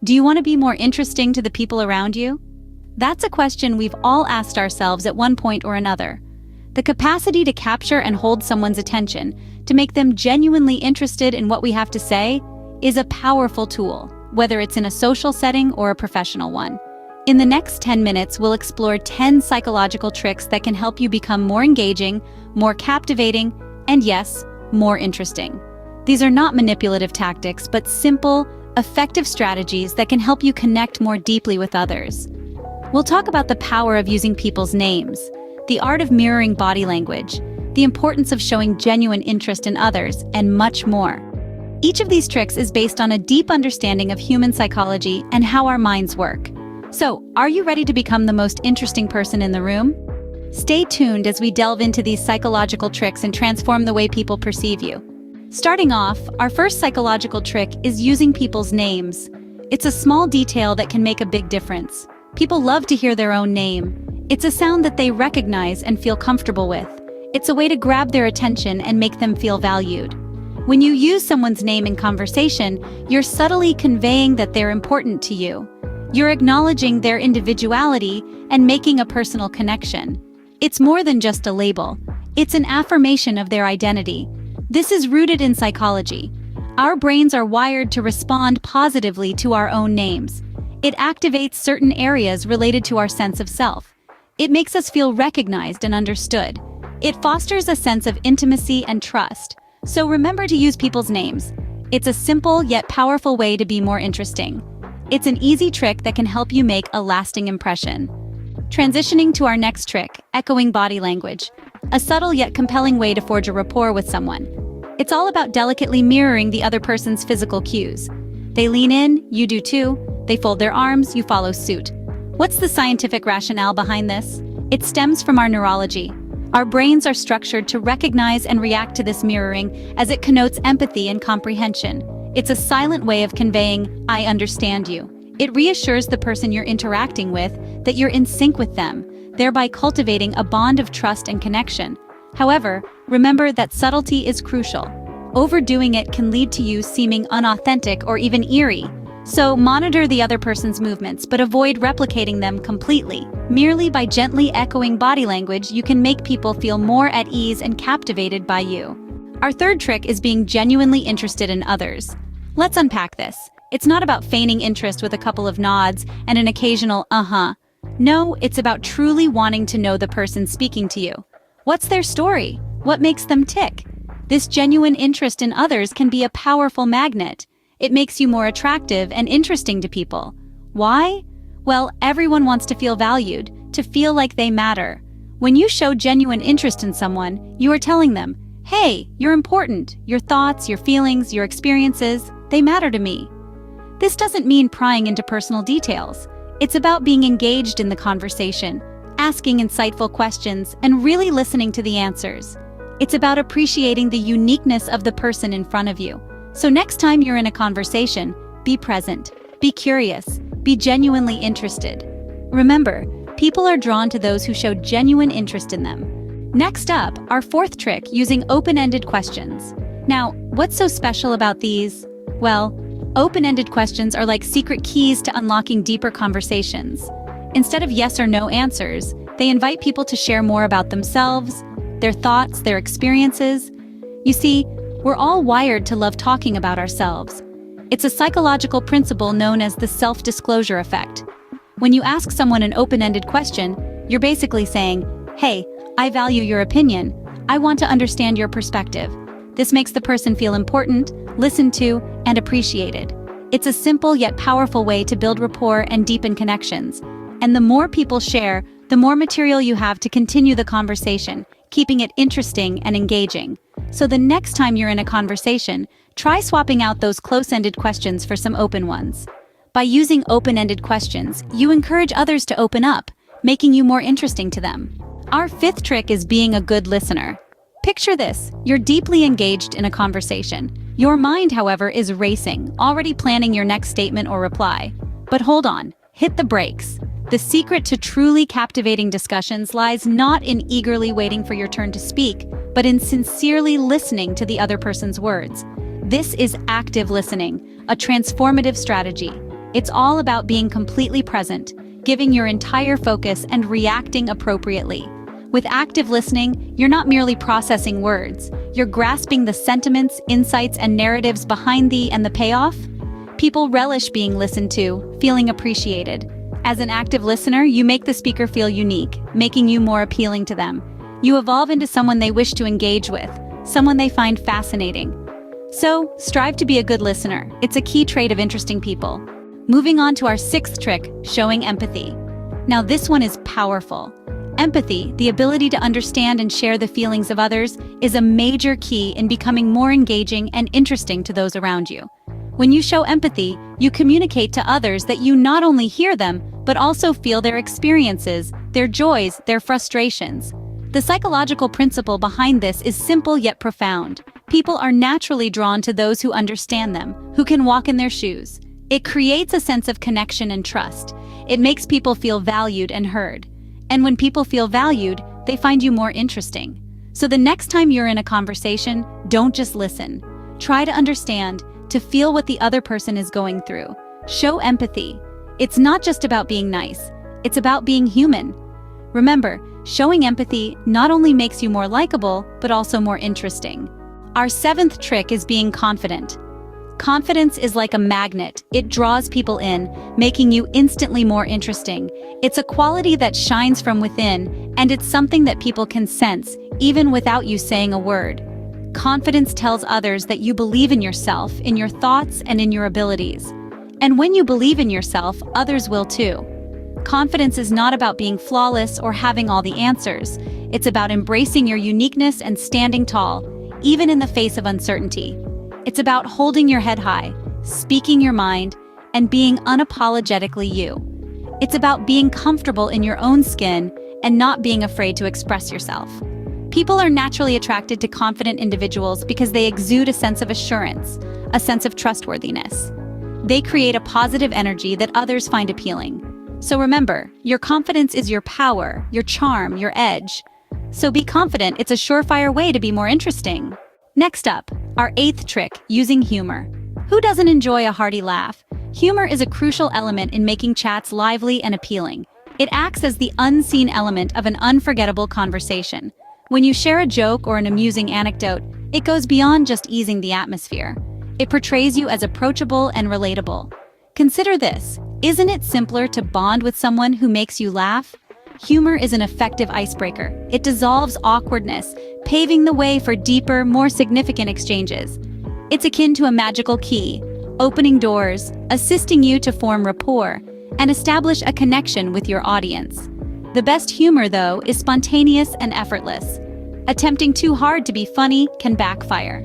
Do you want to be more interesting to the people around you? That's a question we've all asked ourselves at one point or another. The capacity to capture and hold someone's attention, to make them genuinely interested in what we have to say, is a powerful tool, whether it's in a social setting or a professional one. In the next 10 minutes, we'll explore 10 psychological tricks that can help you become more engaging, more captivating, and yes, more interesting. These are not manipulative tactics, but simple, effective strategies that can help you connect more deeply with others. We'll talk about the power of using people's names, the art of mirroring body language, the importance of showing genuine interest in others, and much more. Each of these tricks is based on a deep understanding of human psychology and how our minds work. So, are you ready to become the most interesting person in the room? Stay tuned as we delve into these psychological tricks and transform the way people perceive you. Starting off, our first psychological trick is using people's names. It's a small detail that can make a big difference. People love to hear their own name. It's a sound that they recognize and feel comfortable with. It's a way to grab their attention and make them feel valued. When you use someone's name in conversation, you're subtly conveying that they're important to you. You're acknowledging their individuality and making a personal connection. It's more than just a label. It's an affirmation of their identity. This is rooted in psychology. Our brains are wired to respond positively to our own names. It activates certain areas related to our sense of self. It makes us feel recognized and understood. It fosters a sense of intimacy and trust. So remember to use people's names. It's a simple yet powerful way to be more interesting. It's an easy trick that can help you make a lasting impression. Transitioning to our next trick, echoing body language. A subtle yet compelling way to forge a rapport with someone. It's all about delicately mirroring the other person's physical cues. They lean in, you do too. They fold their arms, you follow suit. What's the scientific rationale behind this? It stems from our neurology. Our brains are structured to recognize and react to this mirroring as it connotes empathy and comprehension. It's a silent way of conveying, I understand you. It reassures the person you're interacting with that you're in sync with them, thereby cultivating a bond of trust and connection. However, remember that subtlety is crucial. Overdoing it can lead to you seeming unauthentic or even eerie. So monitor the other person's movements, but avoid replicating them completely. Merely by gently echoing body language, you can make people feel more at ease and captivated by you. Our third trick is being genuinely interested in others. Let's unpack this. It's not about feigning interest with a couple of nods and an occasional uh-huh. No, it's about truly wanting to know the person speaking to you. What's their story? What makes them tick? This genuine interest in others can be a powerful magnet. It makes you more attractive and interesting to people. Why? Well, everyone wants to feel valued, to feel like they matter. When you show genuine interest in someone, you are telling them, hey, you're important. Your thoughts, your feelings, your experiences, they matter to me. This doesn't mean prying into personal details. It's about being engaged in the conversation, asking insightful questions, and really listening to the answers. It's about appreciating the uniqueness of the person in front of you. So next time you're in a conversation, be present, be curious, be genuinely interested. Remember, people are drawn to those who show genuine interest in them. Next up, our fourth trick, using open-ended questions. Now, what's so special about these? Well, open-ended questions are like secret keys to unlocking deeper conversations. Instead of yes or no answers, they invite people to share more about themselves, their thoughts, their experiences. You see, we're all wired to love talking about ourselves. It's a psychological principle known as the self-disclosure effect. When you ask someone an open-ended question, you're basically saying, hey, I value your opinion. I want to understand your perspective. This makes the person feel important, listened to, and appreciated. It's a simple yet powerful way to build rapport and deepen connections. And the more people share, the more material you have to continue the conversation, keeping it interesting and engaging. So the next time you're in a conversation, try swapping out those close-ended questions for some open ones. By using open-ended questions, you encourage others to open up, making you more interesting to them. Our fifth trick is being a good listener. Picture this, you're deeply engaged in a conversation. Your mind, however, is racing, already planning your next statement or reply. But hold on, hit the brakes. The secret to truly captivating discussions lies not in eagerly waiting for your turn to speak, but in sincerely listening to the other person's words. This is active listening, a transformative strategy. It's all about being completely present, giving your entire focus and reacting appropriately. With active listening, you're not merely processing words, you're grasping the sentiments, insights, and narratives behind the payoff. People relish being listened to, feeling appreciated. As an active listener, you make the speaker feel unique, making you more appealing to them. You evolve into someone they wish to engage with, someone they find fascinating. So, strive to be a good listener. It's a key trait of interesting people. Moving on to our sixth trick, showing empathy. Now this one is powerful. Empathy, the ability to understand and share the feelings of others, is a major key in becoming more engaging and interesting to those around you. When you show empathy, you communicate to others that you not only hear them, but also feel their experiences, their joys, their frustrations. The psychological principle behind this is simple yet profound. People are naturally drawn to those who understand them, who can walk in their shoes. It creates a sense of connection and trust. It makes people feel valued and heard. And when people feel valued, they find you more interesting. So the next time you're in a conversation, don't just listen. Try to understand, to feel what the other person is going through. Show empathy. It's not just about being nice, it's about being human. Remember, showing empathy not only makes you more likable, but also more interesting. Our seventh trick is being confident. Confidence is like a magnet. It draws people in, making you instantly more interesting. It's a quality that shines from within, and it's something that people can sense, even without you saying a word. Confidence tells others that you believe in yourself, in your thoughts, and in your abilities. And when you believe in yourself, others will too. Confidence is not about being flawless or having all the answers. It's about embracing your uniqueness and standing tall, even in the face of uncertainty. It's about holding your head high, speaking your mind, and being unapologetically you. It's about being comfortable in your own skin and not being afraid to express yourself. People are naturally attracted to confident individuals because they exude a sense of assurance, a sense of trustworthiness. They create a positive energy that others find appealing. So remember, your confidence is your power, your charm, your edge. So be confident, it's a surefire way to be more interesting. Next up, our eighth trick, using humor. Who doesn't enjoy a hearty laugh? Humor is a crucial element in making chats lively and appealing. It acts as the unseen element of an unforgettable conversation. When you share a joke or an amusing anecdote, it goes beyond just easing the atmosphere. It portrays you as approachable and relatable. Consider this, isn't it simpler to bond with someone who makes you laugh? Humor is an effective icebreaker. It dissolves awkwardness, paving the way for deeper, more significant exchanges. It's akin to a magical key, opening doors, assisting you to form rapport, and establish a connection with your audience. The best humor, though, is spontaneous and effortless. Attempting too hard to be funny can backfire.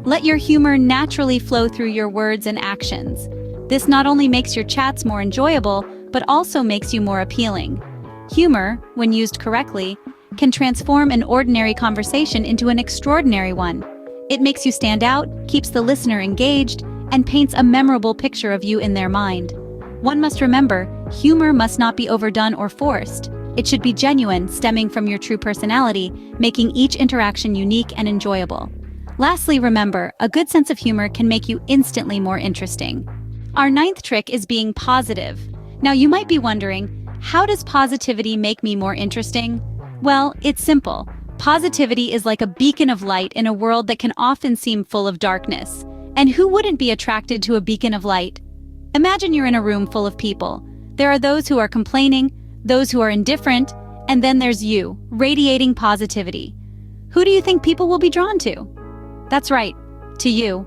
Let your humor naturally flow through your words and actions. This not only makes your chats more enjoyable, but also makes you more appealing. Humor, when used correctly, can transform an ordinary conversation into an extraordinary one. It makes you stand out, keeps the listener engaged, and paints a memorable picture of you in their mind. One must remember, humor must not be overdone or forced. It should be genuine, stemming from your true personality, making each interaction unique and enjoyable. Lastly, remember, a good sense of humor can make you instantly more interesting. Our ninth trick is being positive. Now you might be wondering, how does positivity make me more interesting? Well, it's simple. Positivity is like a beacon of light in a world that can often seem full of darkness. And who wouldn't be attracted to a beacon of light? Imagine you're in a room full of people. There are those who are complaining, those who are indifferent, and then there's you, radiating positivity. Who do you think people will be drawn to? That's right, to you.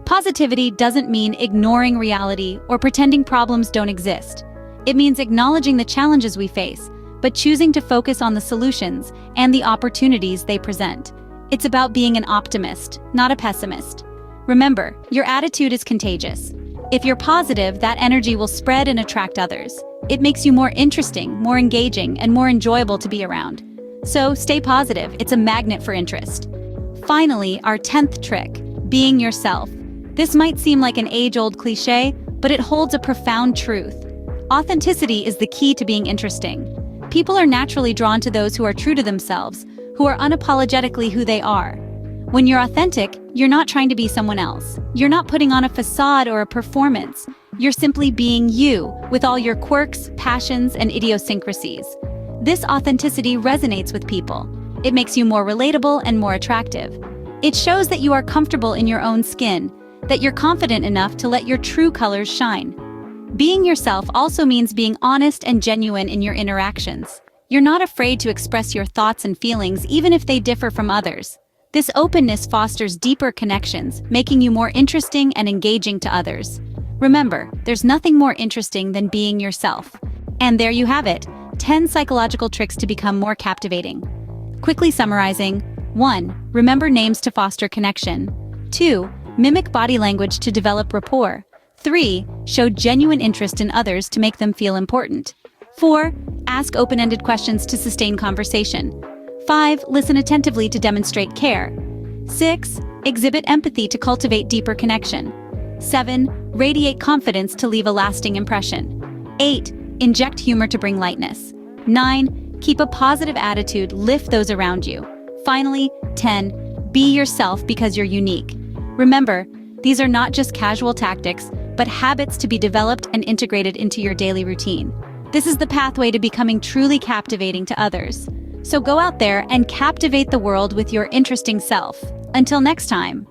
Positivity doesn't mean ignoring reality or pretending problems don't exist. It means acknowledging the challenges we face, but choosing to focus on the solutions and the opportunities they present. It's about being an optimist, not a pessimist. Remember, your attitude is contagious. If you're positive, that energy will spread and attract others. It makes you more interesting, more engaging, and more enjoyable to be around. So stay positive, it's a magnet for interest. Finally, our 10th trick, being yourself. This might seem like an age-old cliche, but it holds a profound truth. Authenticity is the key to being interesting. People are naturally drawn to those who are true to themselves, who are unapologetically who they are. When you're authentic, you're not trying to be someone else. You're not putting on a facade or a performance. You're simply being you, with all your quirks, passions, and idiosyncrasies. This authenticity resonates with people. It makes you more relatable and more attractive. It shows that you are comfortable in your own skin, that you're confident enough to let your true colors shine. Being yourself also means being honest and genuine in your interactions. You're not afraid to express your thoughts and feelings even if they differ from others. This openness fosters deeper connections, making you more interesting and engaging to others. Remember, there's nothing more interesting than being yourself. And there you have it, 10 psychological tricks to become more captivating. Quickly summarizing: 1. Remember names to foster connection. 2. Mimic body language to develop rapport. 3. Show genuine interest in others to make them feel important. 4. Ask open-ended questions to sustain conversation. 5. Listen attentively to demonstrate care. 6. Exhibit empathy to cultivate deeper connection. 7. Radiate confidence to leave a lasting impression. 8. Inject humor to bring lightness. 9. Keep a positive attitude, lift those around you. Finally, 10. Be yourself because you're unique. Remember, these are not just casual tactics, but habits to be developed and integrated into your daily routine. This is the pathway to becoming truly captivating to others. So go out there and captivate the world with your interesting self. Until next time.